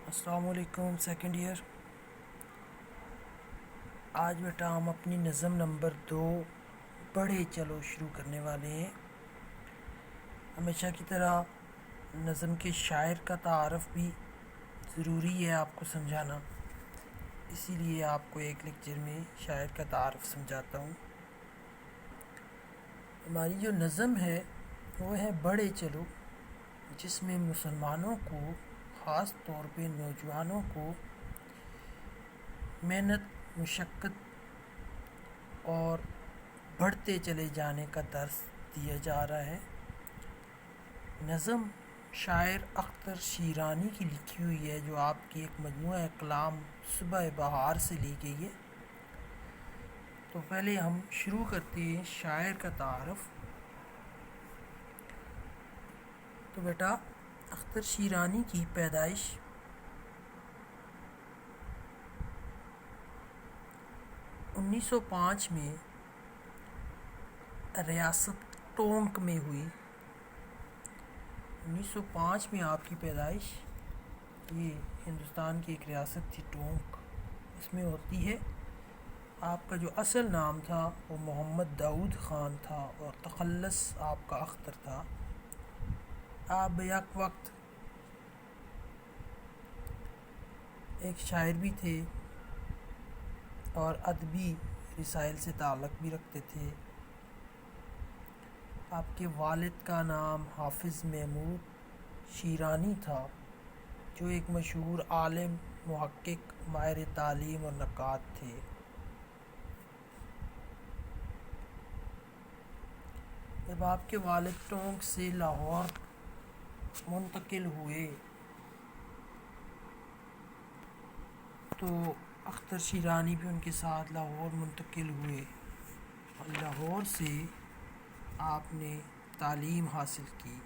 السلام علیکم second year. آج بیٹا ہم اپنی نظم نمبر 2 بڑھے چلو شروع کرنے والے ہیں۔ ہمیشہ کی طرح نظم کے شاعر کا تعارف بھی ضروری ہے آپ کو سمجھانا، اسی لیے آپ کو ایک لیکچر میں شاعر کا تعارف سمجھاتا ہوں۔ ہماری جو نظم ہے وہ ہے بڑھے چلو، جس میں مسلمانوں کو، خاص طور پہ نوجوانوں کو محنت، مشقت اور بڑھتے چلے جانے کا درس دیا جا رہا ہے۔ نظم شاعر اختر شیرانی کی لکھی ہوئی ہے، جو آپ کی ایک مجموعہ کلام صبح بہار سے لی گئی ہے۔ تو پہلے ہم شروع کرتے ہیں شاعر کا تعارف۔ تو بیٹا اختر شیرانی کی پیدائش 1905 میں ریاست ٹونک میں ہوئی۔ 1905 میں آپ کی پیدائش، یہ ہندوستان کی ایک ریاست تھی ٹونک، اس میں ہوتی ہے۔ آپ کا جو اصل نام تھا وہ محمد داؤد خان تھا اور تخلص آپ کا اختر تھا۔ آپ بیک وقت ایک شاعر بھی تھے اور ادبی رسائل سے تعلق بھی رکھتے تھے۔ آپ کے والد کا نام حافظ محمود شیرانی تھا، جو ایک مشہور عالم، محقق، ماہر تعلیم اور نقاد تھے۔ جب آپ کے والد ٹونک سے لاہور منتقل ہوئے تو اختر شیرانی بھی ان کے ساتھ لاہور منتقل ہوئے اور لاہور سے آپ نے تعلیم حاصل کی۔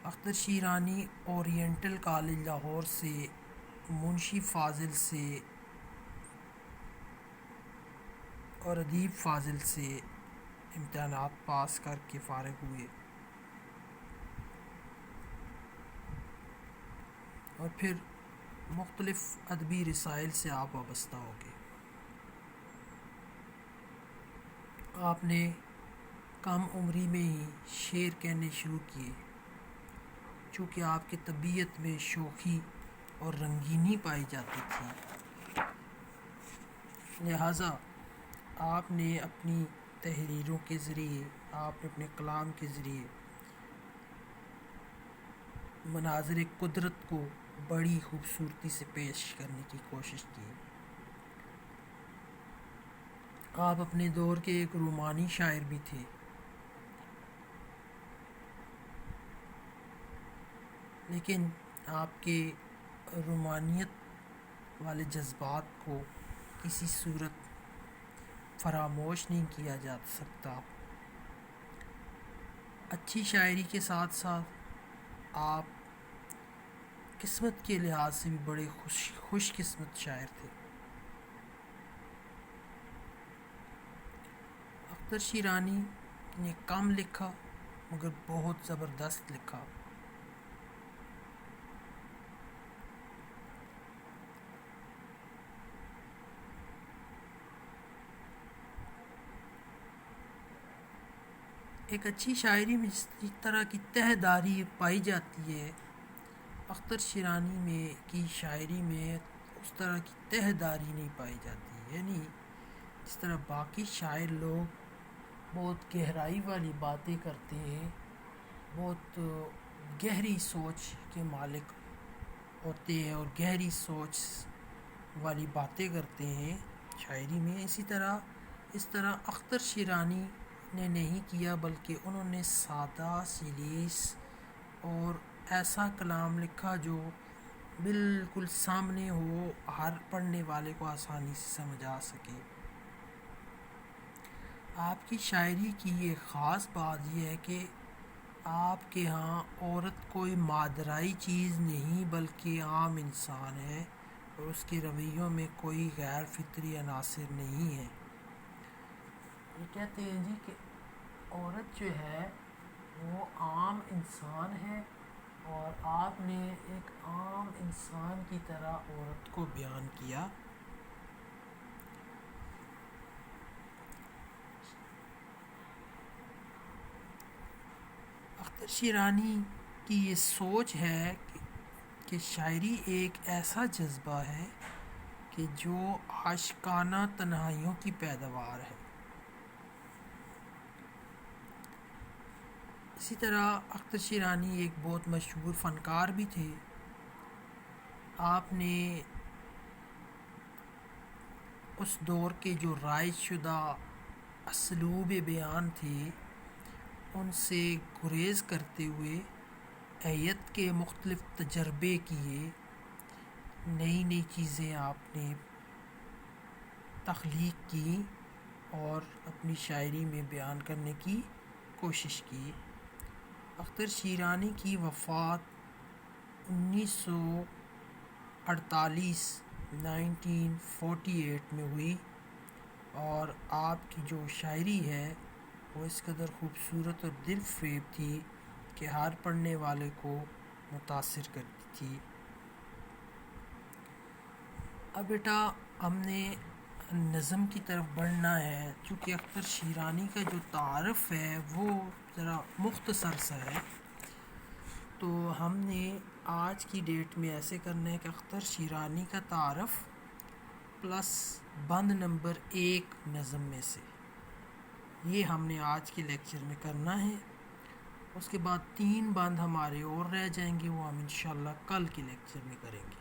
اختر شیرانی اورینٹل کالج لاہور سے منشی فاضل سے اور ادیب فاضل سے امتحانات پاس کر کے فارغ ہوئے اور پھر مختلف ادبی رسائل سے آپ وابستہ ہو گئے۔ آپ نے کم عمری میں ہی شعر کہنے شروع کیے، چونکہ آپ کی طبیعت میں شوخی اور رنگینی پائی جاتی تھی، لہٰذا آپ نے اپنی تحریروں کے ذریعے، آپ نے اپنے کلام کے ذریعے مناظر قدرت کو بڑی خوبصورتی سے پیش کرنے کی کوشش کی۔ آپ اپنے دور کے ایک رومانی شاعر بھی تھے، لیکن آپ کے رومانیت والے جذبات کو کسی صورت فراموش نہیں کیا جا سکتا۔ اچھی شاعری کے ساتھ ساتھ آپ قسمت کے لحاظ سے بھی بڑے خوش قسمت شاعر تھے۔ اختر شیرانی نے کم لکھا مگر بہت زبردست لکھا۔ ایک اچھی شاعری میں جس طرح کی تہ داری پائی جاتی ہے، اختر شیرانی میں کی شاعری میں اس طرح کی تہ داری نہیں پائی جاتی، یعنی جس طرح باقی شاعر لوگ بہت گہرائی والی باتیں کرتے ہیں، بہت گہری سوچ کے مالک ہوتے ہیں اور گہری سوچ والی باتیں کرتے ہیں شاعری میں، اس طرح اختر شیرانی نے نہیں کیا، بلکہ انہوں نے سادہ سلیس اور ایسا کلام لکھا جو بالکل سامنے ہو، ہر پڑھنے والے کو آسانی سے سمجھ آ سکے۔ آپ کی شاعری کی ایک خاص بات یہ ہے کہ آپ کے ہاں عورت کوئی مادرائی چیز نہیں بلکہ عام انسان ہے اور اس کے رویوں میں کوئی غیر فطری عناصر نہیں ہے۔ یہ کہتے ہیں جی کہ عورت جو ہے وہ عام انسان ہے اور آپ نے ایک عام انسان کی طرح عورت کو بیان کیا. اختر شیرانی کی یہ سوچ ہے کہ شاعری ایک ایسا جذبہ ہے کہ جو عاشقانہ تنہائیوں کی پیداوار ہے. اسی طرح اختر شیرانی ایک بہت مشہور فنکار بھی تھے. آپ نے اس دور کے جو رائج شدہ اسلوب بیان تھے ان سے گریز کرتے ہوئے ایت کے مختلف تجربے کیے، نئی نئی چیزیں آپ نے تخلیق کی اور اپنی شاعری میں بیان کرنے کی کوشش کی. اختر شیرانی کی وفات 1948 میں ہوئی اور آپ کی جو شاعری ہے وہ اس قدر خوبصورت اور دل فریب تھی کہ ہر پڑھنے والے کو متاثر کرتی تھی. اب بیٹا ہم نے نظم کی طرف بڑھنا ہے. چونکہ اختر شیرانی کا جو تعارف ہے وہ ذرا مختصر سا ہے، تو ہم نے آج کی ڈیٹ میں ایسے کرنا ہے کہ اختر شیرانی کا تعارف پلس بند نمبر 1 نظم میں سے یہ ہم نے آج کے لیکچر میں کرنا ہے. اس کے بعد 3 بند ہمارے اور رہ جائیں گے، وہ ہم انشاءاللہ کل کے لیکچر میں کریں گے.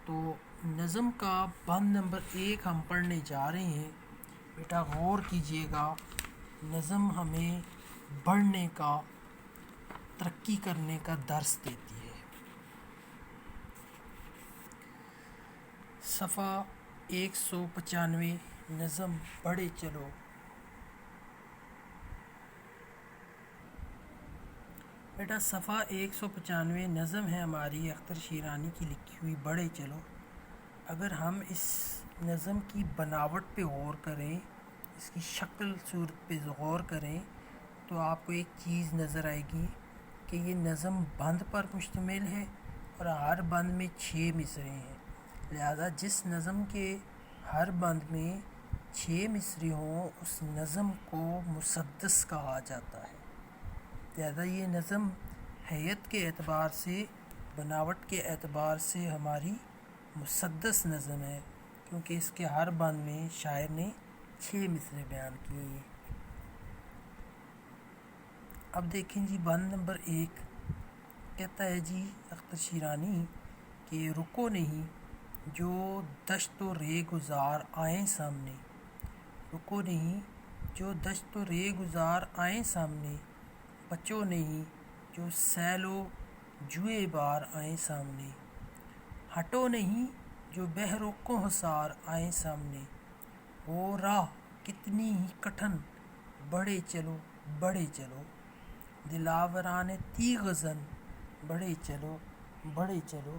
تو نظم کا بند نمبر 1 ہم پڑھنے جا رہے ہیں. بیٹا غور کیجئے گا، نظم ہمیں بڑھنے کا، ترقی کرنے کا درس دیتی ہے. صفحہ 195 نظم بڑھے چلو. بیٹا صفحہ 195 نظم ہے ہماری اختر شیرانی کی لکھی ہوئی بڑھے چلو. اگر ہم اس نظم کی بناوٹ پہ غور کریں، اس کی شکل صورت پہ غور کریں، تو آپ کو ایک چیز نظر آئے گی کہ یہ نظم بند پر مشتمل ہے اور ہر بند میں 6 مصرے ہیں. لہذا جس نظم کے ہر بند میں 6 مصرے ہوں اس نظم کو مسدس کہا جاتا ہے. لہذا یہ نظم حیت کے اعتبار سے، بناوٹ کے اعتبار سے ہماری مسدس نظم ہے، کیونکہ اس کے ہر بند میں شاعر نے 6 مصرے بیان کیے ہیں. اب دیکھیں جی بند نمبر 1 کہتا ہے جی اختر شیرانی کہ رکو نہیں جو دشت و رے گزار آئیں سامنے. رکو نہیں جو دشت و رے گزار آئیں سامنے، بچو نہیں جو سیل و جوئے بار آئیں سامنے. ہٹو نہیں جو بحر و کوہسار آئیں سامنے. وہ راہ کتنی ہی کٹھن بڑھے چلو بڑھے چلو. دلاوران تیغ زن بڑھے چلو بڑھے چلو.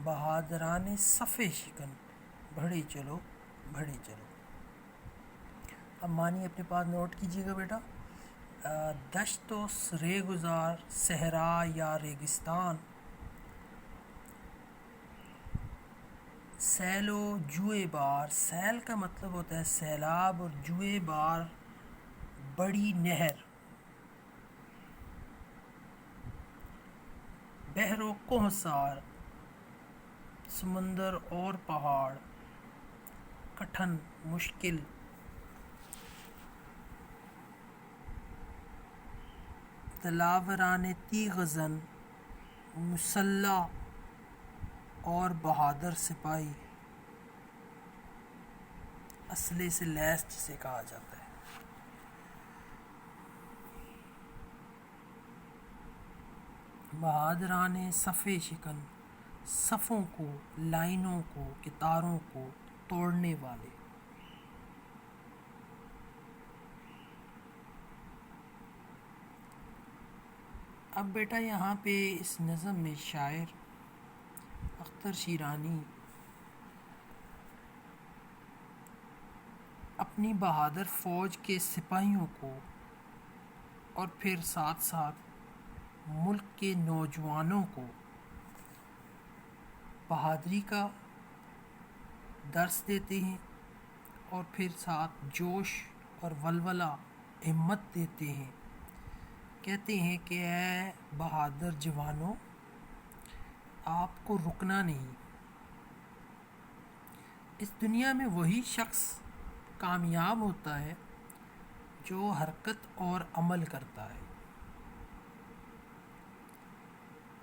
بہادران صف شکن بڑھے چلو بڑھے چلو. اب معنی اپنے پاس نوٹ کیجیے گا بیٹا. دشت و رے گزار، صحرا یا ریگستان. سیل و جوئے بار، سیل کا مطلب ہوتا ہے سیلاب اور جوئے بار بڑی نہر. بحر و کوہسار سمندر اور پہاڑ. کٹھن مشکل. دلاوران تیغ زن مسلح اور بہادر سپاہی، اسلحے سے لیس جسے کہا جاتا ہے. بہادران صف شکن، صفوں کو، لائنوں کو، کتاروں کو توڑنے والے. اب بیٹا یہاں پہ اس نظم میں شاعر اختر شیرانی اپنی بہادر فوج کے سپاہیوں کو اور پھر ساتھ ساتھ ملک کے نوجوانوں کو بہادری کا درس دیتے ہیں اور پھر ساتھ جوش اور ولولہ ہمت دیتے ہیں. کہتے ہیں کہ اے بہادر جوانوں، آپ کو رکنا نہیں. اس دنیا میں وہی شخص کامیاب ہوتا ہے جو حرکت اور عمل کرتا ہے.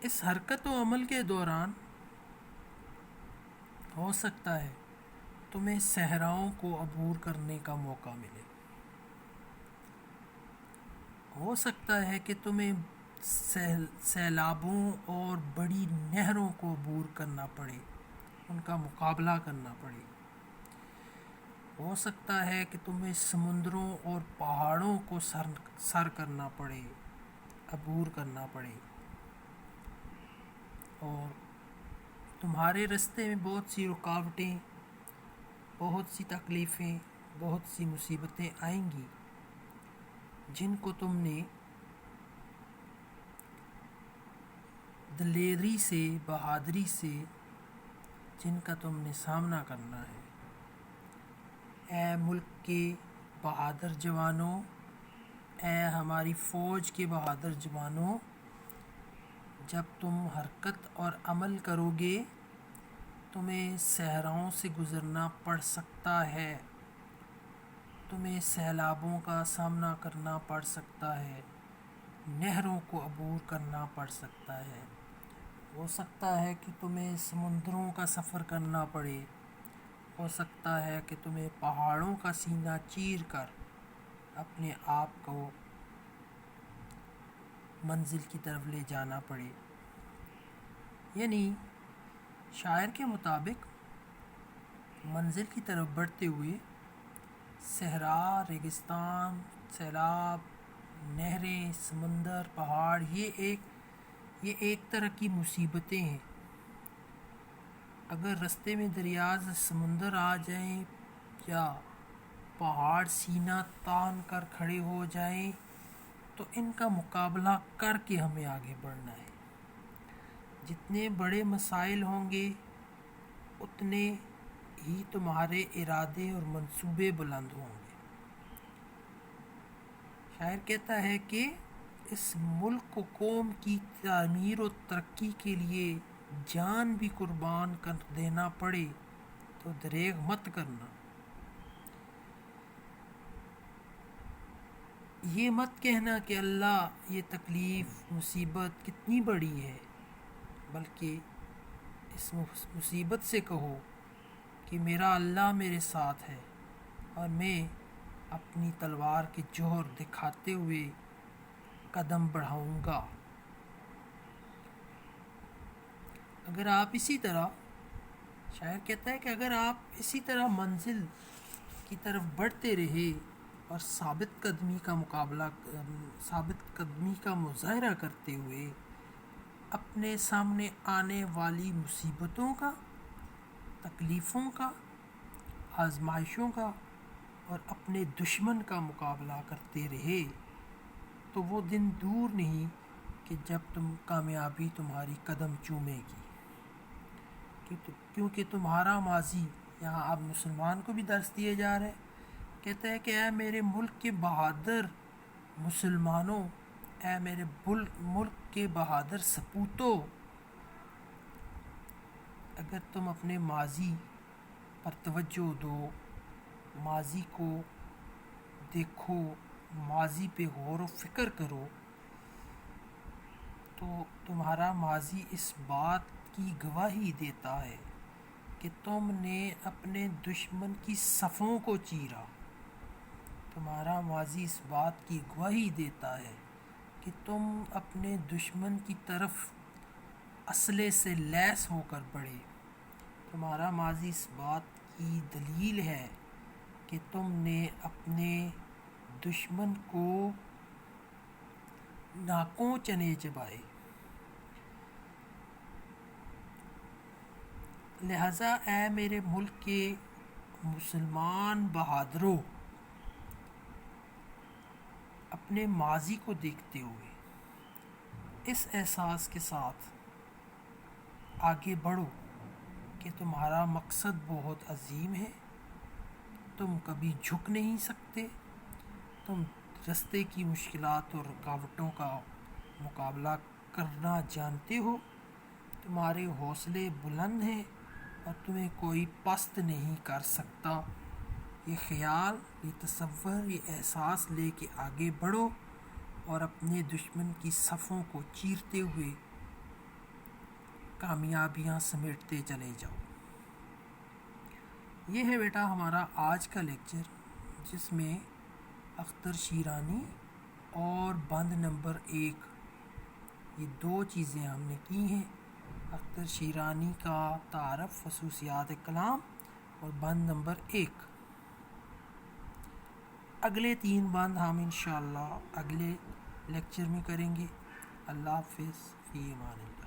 اس حرکت و عمل کے دوران ہو سکتا ہے تمہیں صحراؤں کو عبور کرنے کا موقع ملے. ہو سکتا ہے کہ تمہیں سیلابوں اور بڑی نہروں کو عبور کرنا پڑے، ان کا مقابلہ کرنا پڑے. ہو سکتا ہے کہ تمہیں سمندروں اور پہاڑوں کو سر کرنا پڑے، عبور کرنا پڑے. اور تمہارے راستے میں بہت سی رکاوٹیں، بہت سی تکلیفیں، بہت سی مصیبتیں آئیں گی جن کو تم نے دلیری سے، بہادری سے، جن کا تم نے سامنا کرنا ہے. اے ملک کے بہادر جوانوں، اے ہماری فوج کے بہادر جوانوں، جب تم حرکت اور عمل کرو گے تمہیں صحراؤں سے گزرنا پڑ سکتا ہے، تمہیں سیلابوں کا سامنا کرنا پڑ سکتا ہے، نہروں کو عبور کرنا پڑ سکتا ہے. ہو سکتا ہے کہ تمہیں سمندروں کا سفر کرنا پڑے. ہو سکتا ہے کہ تمہیں پہاڑوں کا سینہ چیر کر اپنے آپ کو منزل کی طرف لے جانا پڑے. یعنی شاعر کے مطابق منزل کی طرف بڑھتے ہوئے صحرا، ریگستان، سیلاب، نہریں، سمندر، پہاڑ، یہ ایک طرح کی مصیبتیں ہیں. اگر رستے میں دریا سے سمندر آ جائیں یا پہاڑ سینہ تان کر کھڑے ہو جائیں تو ان کا مقابلہ کر کے ہمیں آگے بڑھنا ہے. جتنے بڑے مسائل ہوں گے اتنے ہی تمہارے ارادے اور منصوبے بلند ہوں گے. شاعر کہتا ہے کہ اس ملک و قوم کی تعمیر و ترقی کے لیے جان بھی قربان کر دینا پڑے تو دریغ مت کرنا. یہ مت کہنا کہ اللہ یہ تکلیف، مصیبت کتنی بڑی ہے، بلکہ اس مصیبت سے کہو کہ میرا اللہ میرے ساتھ ہے اور میں اپنی تلوار کے جوہر دکھاتے ہوئے قدم بڑھاؤں گا. اگر آپ اسی طرح، شاعر کہتا ہے کہ اگر آپ اسی طرح منزل کی طرف بڑھتے رہے اور ثابت قدمی کا مظاہرہ کرتے ہوئے اپنے سامنے آنے والی مصیبتوں کا، تکلیفوں کا، آزمائشوں کا اور اپنے دشمن کا مقابلہ کرتے رہے تو وہ دن دور نہیں کہ جب کامیابی تمہاری قدم چومے گی. کیونکہ تمہارا ماضی، یہاں اب مسلمان کو بھی درس دیے جا رہے، کہتا ہے کہ اے میرے ملک کے بہادر مسلمانوں، اے میرے ملک کے بہادر سپوتوں، اگر تم اپنے ماضی پر توجہ دو، ماضی کو دیکھو، ماضی پہ غور و فکر کرو تو تمہارا ماضی اس بات کی گواہی دیتا ہے کہ تم نے اپنے دشمن کی صفوں کو چیرا. تمہارا ماضی اس بات کی گواہی دیتا ہے کہ تم اپنے دشمن کی طرف اسلحے سے لیس ہو کر بڑھے. تمہارا ماضی اس بات کی دلیل ہے کہ تم نے اپنے دشمن کو ناکوں چنے چبائے. لہٰذا اے میرے ملک کے مسلمان بہادروں، اپنے ماضی کو دیکھتے ہوئے اس احساس کے ساتھ آگے بڑھو کہ تمہارا مقصد بہت عظیم ہے، تم کبھی جھک نہیں سکتے، تم راستے کی مشکلات اور رکاوٹوں کا مقابلہ کرنا جانتے ہو، تمہارے حوصلے بلند ہیں اور تمہیں کوئی پست نہیں کر سکتا۔ یہ خیال، یہ تصور، یہ احساس لے کے آگے بڑھو اور اپنے دشمن کی صفوں کو چیرتے ہوئے کامیابیاں سمیٹتے چلے جاؤ۔ یہ ہے بیٹا ہمارا آج کا لیکچر، جس میں اختر شیرانی اور بند نمبر 1 یہ 2 چیزیں ہم نے کی ہیں۔ اختر شیرانی کا تعارف، خصوصیات کلام، اور بند نمبر 1۔ اگلے 3 بند ہم انشاءاللہ اگلے لیکچر میں کریں گے۔ اللہ حافظ، فی امان اللہ۔